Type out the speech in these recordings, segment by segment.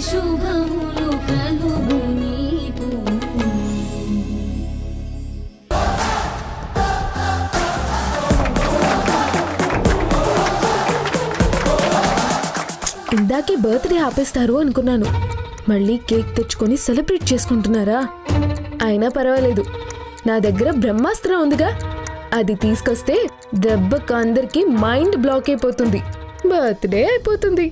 శుభములు కలుగు నీకు. ఇందాకే బర్త్డే ఆపేస్తారు అనుకున్నాను. మళ్ళీ కేక్ తెచ్చుకొని సెలబ్రేట్ చేసుకుంటున్నారా? అయినా పర్వాలేదు, నా దగ్గర బ్రహ్మాస్త్రం ఉందిగా. అది తీసుకొస్తే దెబ్బకు అందరికి మైండ్ బ్లాక్ అయిపోతుంది, బర్త్డే అయిపోతుంది.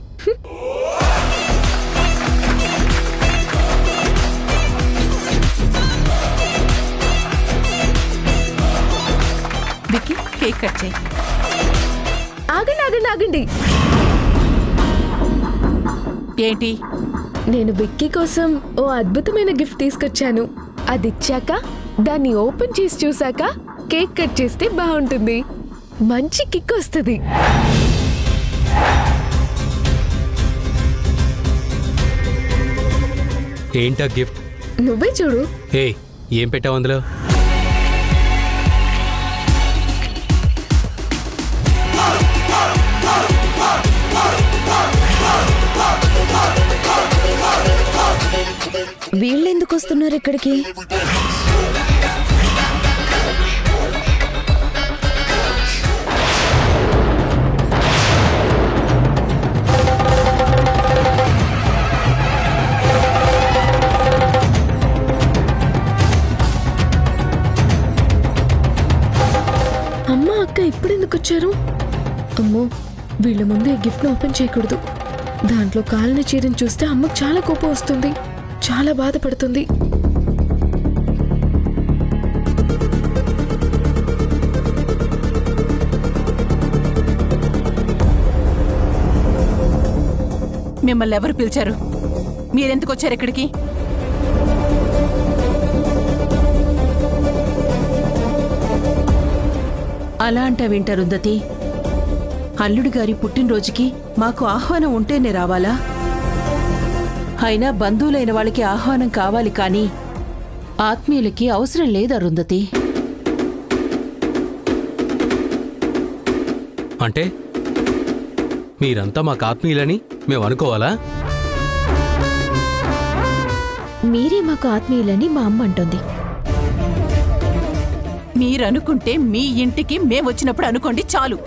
విక్కీ, కేక్ కట్ చేయి. ఆగండి ఆగండి ఆగండి. ఏంటి? నేను విక్కీ కోసం ఓ అద్భుతమైన గిఫ్ట్ తీసుకొచ్చాను. అది ఇచ్చాక దాన్ని ఓపెన్ చేసి చూసాక కేక్ కట్ చేస్తే బాగుంటుంది, మంచి కిక్ వస్తుంది. ఏంటా గిఫ్ట్? నువ్వే చూడు. హే, ఏం పెట్టావు అందులో? వీళ్ళెందుకు వస్తున్నారు ఇక్కడికి? అమ్మ అక్క ఇప్పుడెందుకు వచ్చారు? అమ్మో, వీళ్ళ ముందు ఈ గిఫ్ట్ ఓపెన్ చేయకూడదు. దాంట్లో కాలిన చీరను చూస్తే అమ్మకు చాలా కోపం వస్తుంది, చాలా బాధపడుతుంది. మిమ్మల్ని ఎవరు పిలిచారు? మీరెందుకు వచ్చారు ఇక్కడికి? అలా అంటావేంట రుందతి? అల్లుడి గారి పుట్టినరోజుకి మాకు ఆహ్వానం ఉంటేనే రావాలా? అయినా బంధువులైన వాళ్ళకి ఆహ్వానం కావాలి కానీ ఆత్మీయులకి అవసరం లేదా రుందతి? అంటే మీరంతా మాకు ఆత్మీయులని మేము అనుకోవాలా? మీరే మాకు ఆత్మీయులని మా అమ్మ అంటుంది. మీరనుకుంటే మీ ఇంటికి మేమొచ్చినప్పుడు అనుకోండి చాలు.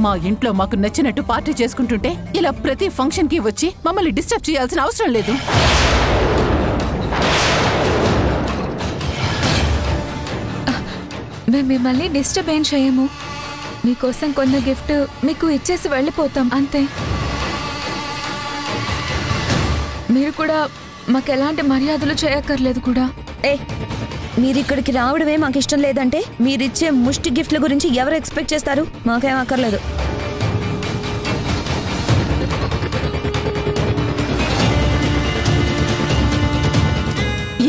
మా ఇంట్లో మాకు నచ్చినట్టు పార్టీ చేసుకుంటుంటే ఇలా ప్రతి ఫంక్షన్ కి వచ్చి మమ్మల్ని డిస్టర్బ్ చేయాల్సిన అవసరం లేదు. మేము మిమ్మల్ని డిస్టర్బ్ ఏం చేయము. మీకోసం కొన్న గిఫ్ట్ మీకు ఇచ్చేసి వెళ్ళిపోతాం అంతే. మీరు కూడా మాకు ఎలాంటి మర్యాదలు చేయక్కర్లేదు కూడా. మీరిక్కడికి రావడమే మాకు ఇష్టం లేదంటే మీరిచ్చే ముష్టి గిఫ్ట్ల గురించి ఎవరు ఎక్స్పెక్ట్ చేస్తారు? మాకేం అక్కర్లేదు.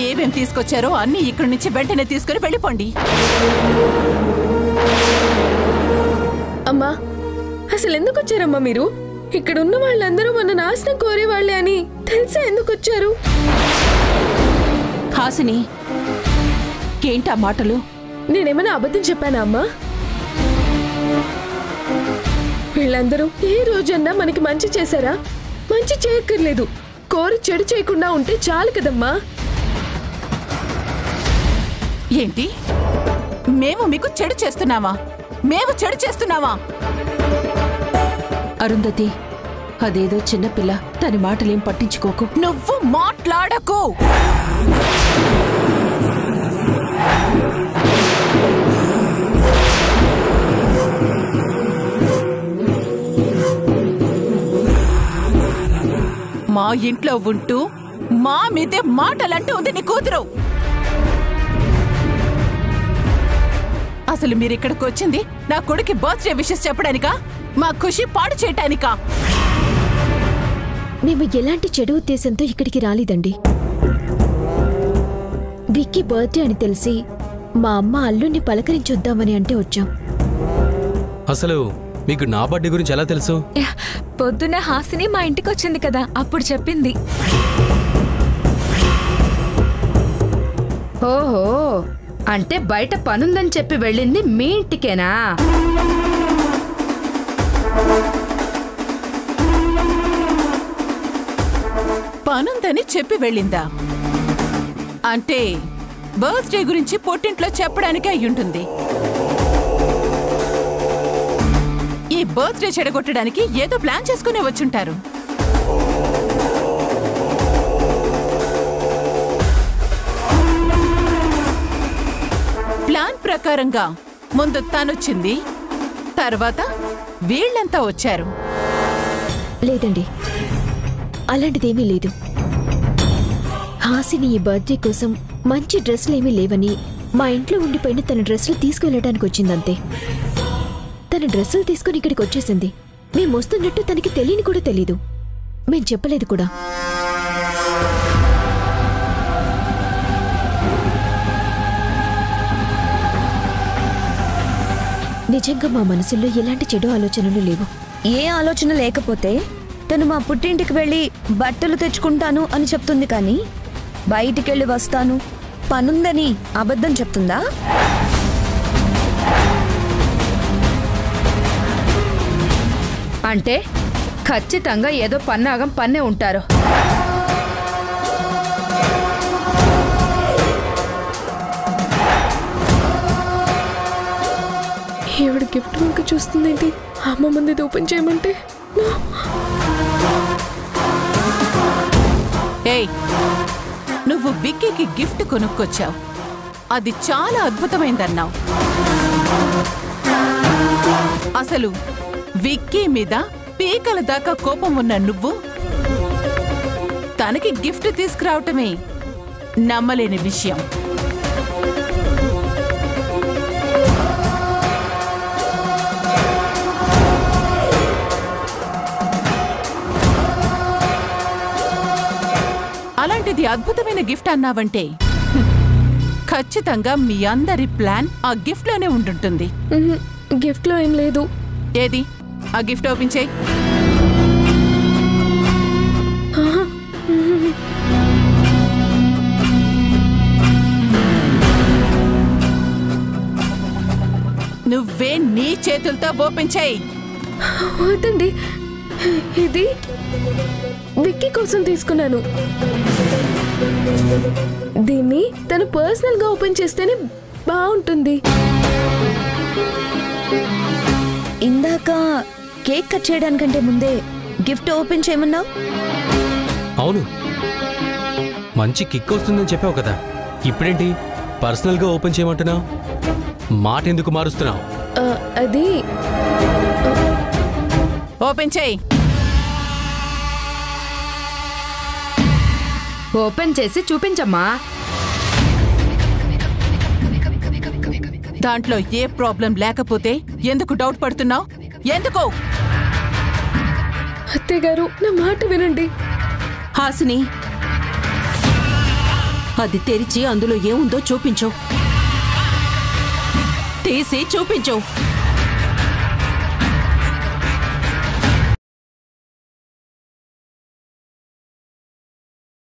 ఏమేం తీసుకొచ్చారో అన్నీ ఇక్కడి నుంచి వెంటనే తీసుకుని వెళ్ళిపోండి. అమ్మా, అసలు ఎందుకు వచ్చారమ్మా మీరు? ఇక్కడ ఉన్న వాళ్ళందరూ మన నాశనం కోరేవాళ్లే అని తెలుసా ఎందుకు వచ్చారు? హాసిని, ఏంటా మాటలు? నేనేమైనా అబద్ధం చెప్పానా అమ్మా? వీళ్ళందరూ ఏ రోజన్నా మనకి మంచి చేశారా? మంచి చేయక్కర్లేదు, కోరి చెడు చేయకుండా ఉంటే చాలు కదమ్మా. ఏంటి? మేము మీకు చెడు చేస్తున్నావా? మేము చెడు చేస్తున్నావా? అరుంధతి, అదేదో చిన్నపిల్ల, తన మాటలేం పట్టించుకోకు. నువ్వు మాట్లాడకు. మా ఇంట్లో ఉంటూ మా మీదే మాటలంటూ ఉంది నీ కూతురు. అసలు మీరు ఇక్కడికి వచ్చింది నా కొడుకు బర్త్డే విషెస్ చెప్పడానికా? మా ఖుషి పాడు చేయటానికా? మేము ఎలాంటి చెడు ఉద్దేశంతో ఇక్కడికి రాలేదండి. విక్కీ బర్త్డే అని తెలిసి మా అమ్మ అల్లుణ్ణి పలకరించొద్దామని అంటే వచ్చాం. అసలు మీకు నా బర్త్డే గురించి ఎలా తెలుసు? పొద్దున్న హాసిని మా ఇంటికి వచ్చింది కదా, అప్పుడు చెప్పింది. ఓహో, అంటే బయట పనుందని చెప్పి వెళ్ళింది మీ ఇంటికేనా? పనుందని చెప్పి వెళ్ళిందా? అంటే బర్త్డే గురించి పుట్టింట్లో చెప్పడానికే అయ్యుంటుంది. ఈ బర్త్డే చెడగొట్టడానికి ఏదో ప్లాన్ చేసుకునే వచ్చుంటారు. ప్లాన్ ప్రకారంగా ముందు తనొచ్చింది, తర్వాత వీళ్ళంతా వచ్చారు. లేదండి, అలాంటిదేమీ లేదు. హాసిని ఈ బర్త్డే కోసం మంచి డ్రెస్సులేమీ లేవని మా ఇంట్లో ఉండిపోయిన తన డ్రెస్సులు తీసుకువెళ్ళడానికి వచ్చిందంతే. తన డ్రెస్సులు తీసుకుని ఇక్కడికి వచ్చేసింది. మేము వస్తున్నట్టు తనకి తెలియని కూడా తెలీదు. మేం చెప్పలేదు కూడా. నిజంగా మా మనసులో ఎలాంటి చెడు ఆలోచనలు లేవు. ఏ ఆలోచన లేకపోతే తను మా పుట్టింటికి వెళ్ళి బట్టలు తెచ్చుకుంటాను అని చెప్తుంది, కానీ బయటికెళ్ళి వస్తాను పనుందని అబద్ధం చెప్తుందా? అంటే ఖచ్చితంగా ఏదో పన్నాగం పన్నే ఉంటారు. ఈవిడ గిఫ్ట్ వంక చూస్తుందేంటి? అమ్మ ముందు ఇది ఓపెన్ చేయమంటే ఏయ్, నువ్వు విక్కీకి గిఫ్ట్ కొనుక్కొచ్చావు, అది చాలా అద్భుతమైందన్నావు. అసలు విక్కీ మీద పీకల దాకా కోపం ఉన్న నువ్వు తనకి గిఫ్ట్ తీసుకురావటమే నమ్మలేని విషయం. అలాంటిది అద్భుతమైన గిఫ్ట్ అన్నావంటే ఖచ్చితంగా మీ అందరి ప్లాన్ ఆ గిఫ్ట్ లోనే ఉంటుంటుంది. గిఫ్ట్ లో ఏం లేదు. ఏది ఆ గిఫ్ట్ ఓపెన్ చేయి. నువ్వే నీ చేతులతో ఓపెన్ చేయి. వద్దండి, ఇది విక్కీ కోసం తీసుకున్నాను. దీన్ని తను పర్సనల్ గా ఓపెన్ చేస్తేనే బాగుంటుంది. ఇందాక కేక్ కట్ చేయడానికంటే ముందే గిఫ్ట్ ఓపెన్ చేయమన్నావు. అవును, మంచి కిక్ వస్తుందని చెప్పావు కదా, ఇప్పుడేంటి పర్సనల్ గా ఓపెన్ చేయమంటున్నావు? మాట ఎందుకు మారుస్తున్నావు? అది ఓపెన్ చేయి. ఓపెన్ చేసి చూపించమ్మా. దాంట్లో ఏ ప్రాబ్లం లేకపోతే ఎందుకు డౌట్ పడుతున్నావు? ఎందుకు? అత్తయ్య గారు, నా మాట వినండి. హాసిని, అది తెరిచి అందులో ఏముందో చూపించు. తీసి చూపించు.